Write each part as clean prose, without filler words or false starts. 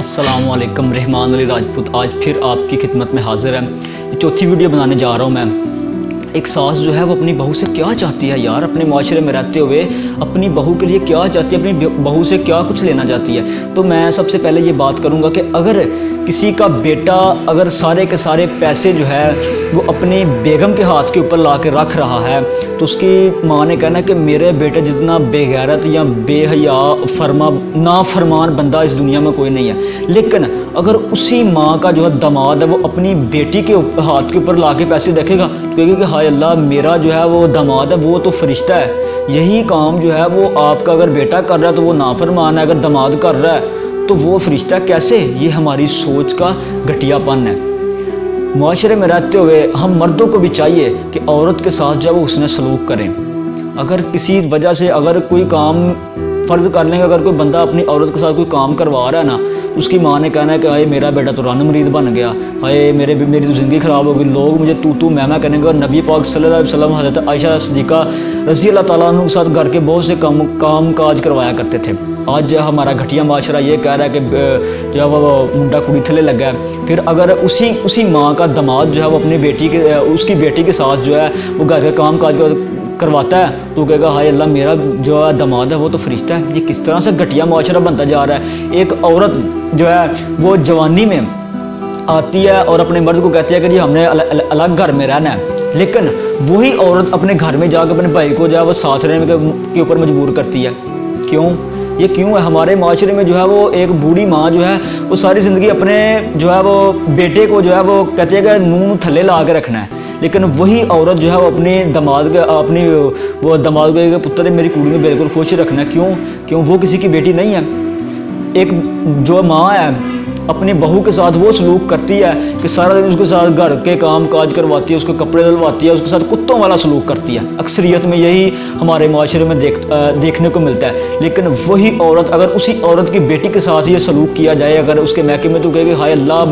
अस्सलाम वालेकुम। रहमान अली राजपूत आज फिर आपकी खिदमत में हाजिर है। चौथी वीडियो बनाने जा रहा हूँ मैं। एक सास जो है वो अपनी बहू से क्या चाहती है यार, अपने माशरे में रहते हुए अपनी बहू के लिए क्या चाहती है, अपनी बहू से क्या कुछ लेना चाहती है। तो मैं सबसे पहले ये बात करूँगा कि अगर किसी का बेटा अगर सारे के सारे पैसे जो है वो अपनी बेगम के हाथ के ऊपर ला के रख रहा है तो उसकी माँ ने कहना कि मेरे बेटे जितना बेगैरत या बेहया नाफरमान बंदा इस दुनिया में कोई नहीं है। लेकिन अगर उसी माँ का जो है दामाद है वो अपनी बेटी के हाथ के ऊपर ला के पैसे रखेगा तो कहेगी कि हाय अल्लाह, मेरा जो है वो दामाद है वो तो फरिश्ता है। यही काम जो है वो आपका अगर बेटा कर रहा है तो वो नाफरमान है, अगर दामाद कर रहा है तो वो फरिश्ता कैसे। ये हमारी सोच का घटियापन है। माशरे में रहते हुए हम मर्दों को भी चाहिए कि औरत के साथ जो है वो उसने सलूक करें। अगर किसी वजह से अगर कोई काम फ़र्ज़ कर लेंगे, अगर कोई बंदा अपनी औरत के साथ कोई काम करवा रहा है ना, उसकी माँ ने कहना है कि हाय मेरा बेटा तो रन मरीद बन गया, हाय मेरी तो ज़िंदगी ख़राब हो गई, लोग मुझे तू मैं करेंगे। और नबी पाक सल्लल्लाहु अलैहि वसल्लम हज़रत आयशा सिद्दीक़ा रज़ी अल्लाह ताला अन्हा के साथ घर के बहुत से काम काज करवाया करते थे। आज हमारा घटिया माशरा ये कह रहा है कि जो है वो मुंडा कुड़ी थले लगा है। फिर अगर उसी माँ का दामाद जो है वो अपनी उसकी बेटी के साथ जो है वो घर के काम काज करवाता है तो कहेगा हाय अल्लाह, मेरा जो है दामाद है वो तो फरिश्ता है। ये किस तरह से घटिया माशरा बनता जा रहा है। एक औरत जो है वो जवानी में आती है और अपने मर्द को कहती है कि जी हमने अलग घर में रहना है, लेकिन वही औरत अपने घर में जाकर अपने भाई को जो है वो साथ रहने के ऊपर मजबूर करती है। क्यों? ये क्यों है? हमारे माशरे में जो है वो एक बूढ़ी माँ जो है वो सारी ज़िंदगी अपने जो है वो बेटे को जो है वो कहती है कि नून थल्ले ला के रखना है, लेकिन वही औरत जो है वो अपने दामाद को पुत्र मेरी कुड़ी में बिल्कुल खुश रखना है। क्यों? वो किसी की बेटी नहीं है। एक जो माँ है अपनी बहू के साथ वो सलूक करती है कि सारा दिन उसके साथ घर के काम काज करवाती है, उसके कपड़े धुलवाती है, उसके साथ कुत्तों वाला सलूक करती है। अक्सरियत में यही हमारे माशरे में देखने को मिलता है। लेकिन वही औरत अगर उसी औरत की बेटी के साथ ये सलूक किया जाए, अगर उसके मैके में तो कहेगी हाय अल्लाह,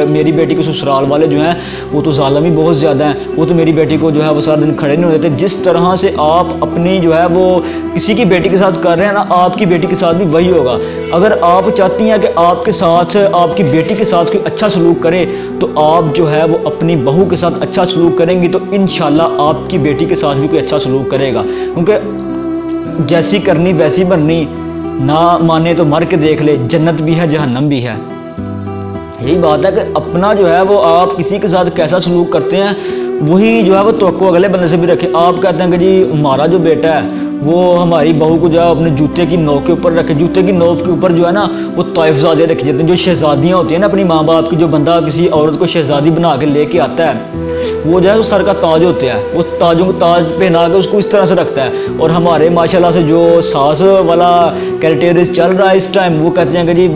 मेरी बेटी के ससुराल वाले जो हैं वो तो ज़ालिम ही बहुत ज़्यादा हैं, वो तो मेरी बेटी को जो है वो सारा दिन खड़े नहीं होते। जिस तरह से आप अपनी जो है वो किसी की बेटी के साथ कर रहे हैं ना, आपकी बेटी के साथ भी वही होगा। अगर आप चाहती हैं कि आपके साथ आपकी बेटी के साथ कोई अच्छा सलूक करे तो आप जो है वो अपनी बहू के साथ अच्छा सलूक करेंगी तो इंशाल्लाह आपकी बेटी के साथ भी कोई अच्छा सलूक करेगा। क्योंकि जैसी करनी वैसी बननी, ना माने तो मर के देख ले, जन्नत भी है जहन्नम भी है। यही बात है कि अपना जो है वो आप किसी के साथ कैसा सलूक करते हैं वही जो है वो तवक्को अगले बंदे से भी रखें। आप कहते हैं कि जी हमारा जो बेटा है वो हमारी बहू को जो है अपने जूते की नोक के ऊपर रखे, जूते की नोक के ऊपर जो है ना वो ताइफजादे रखे जाते हैं, जो शहजादियाँ होती हैं ना अपनी माँ बाप की। जो बंदा किसी औरत को शहजादी बना के लेके आता है वो जो है वो सर का ताज होता है, वो ताजों को ताज पहना के उसको इस तरह से रखता है। और हमारे माशाल्लाह से जो सास वाला कैरेक्टर चल रहा है इस टाइम, वो कहते हैं कि जी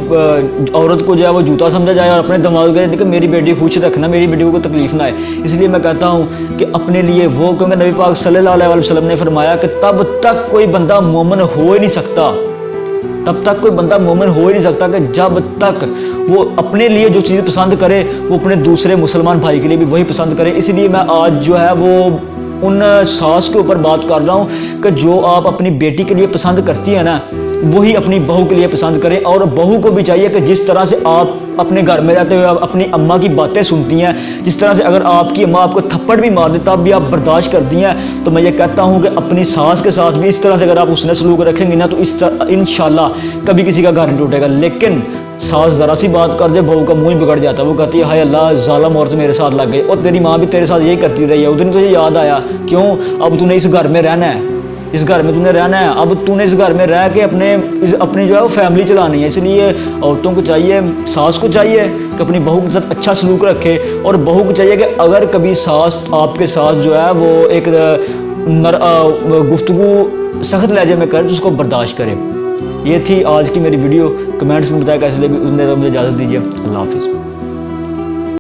औरत को जो है वो जूता समझा जाए और अपने दिमाग में कि मेरी बेटी खुश रखना, मेरी बेटी को कोई तकलीफ ना आए। इसलिए मैं कहता हूँ कि अपने लिए वो, क्योंकि नबी पाक सल्लल्लाहु अलैहि वसल्लम ने फरमाया कि तब तक कोई बंदा मोमिन हो ही नहीं सकता, तब तक कोई बंदा मोमिन हो ही नहीं सकता कि जब तक वो अपने लिए जो चीज़ पसंद करे वो अपने दूसरे मुसलमान भाई के लिए भी वही पसंद करे। इसलिए मैं आज जो है वो उन सास के ऊपर बात कर रहा हूँ कि जो आप अपनी बेटी के लिए पसंद करती है ना वही अपनी बहू के लिए पसंद करें। और बहू को भी चाहिए कि जिस तरह से आप अपने घर में रहते हुए आप अपनी अम्मा की बातें सुनती हैं, जिस तरह से अगर आपकी अम्मा आपको थप्पड़ भी मार दे तब भी आप बर्दाश्त करती हैं, तो मैं ये कहता हूँ कि अपनी सास के साथ भी इस तरह से अगर आप उसने सलूक रखेंगी ना तो इंशाल्लाह कभी किसी का घर नहीं टूटेगा। लेकिन सास ज़रा सी बात कर दे बहू का मुँह ही बिगड़ जाता है। वो कहती है हाय अल्लाह, ज़ालिम औरत मेरे साथ लग गई, और तेरी माँ भी तेरे साथ यही करती रही है, उस दिन तुझे याद आया। क्यों? अब तूने इस घर में रहना है, इस घर में तूने रहना है, अब तूने इस घर में रह के अपनी जो है वो फैमिली चलानी है। इसलिए औरतों को चाहिए, सास को चाहिए कि अपनी बहू के साथ अच्छा सलूक रखे, और बहू को चाहिए कि अगर कभी सास आपके साथ जो है वो एक गुफ्तगू सख्त लहजे में करे तो उसको बर्दाश्त करे। ये थी आज की मेरी वीडियो। कमेंट्स में बताया कैसे लगी, मुझे इजाज़त दीजिए। अल्लाह हाफिज़।